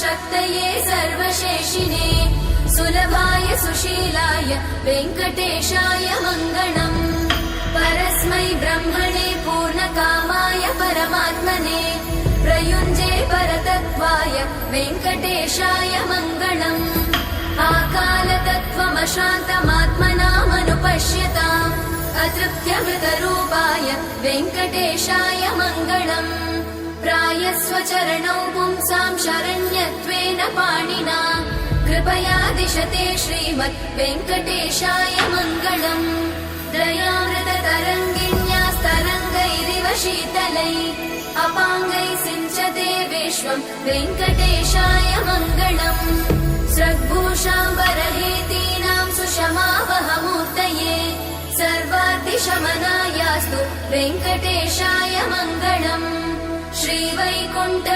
शक्तये सर्वशेषिणे सुलभाय सुशीलाय वेङ्कटेशाय मङ्गलम् परस्मै ब्रह्मणे पूर्णकामाय परमात्मने प्रयुञ्जे परतत्त्वाय वेङ्कटेशाय मङ्गलम् आकालतत्त्वमशान्तमात्मनामनुपश्यताम् अतृप्त्यमृतरूपाय वेङ्कटेशाय मङ्गलम् प्रायस्वचरणौ पुंसां शरण्यत्वेन पाणिना कृपया दिशते श्रीमद् वेङ्कटेशाय मङ्गलम् दयामृततरङ्गिण्यास्तरङ्गैरिव शीतलै अपाङ्गैः सिञ्चते विश्वं वेङ्कटेशाय मङ्गलम् स्रग्भूषाम्बरहेतीनां सुषमावहमूर्तये सर्वाद्दिशमनायास्तु वेङ्कटेशाय मङ्गलम् श्रीवैकुण्ठ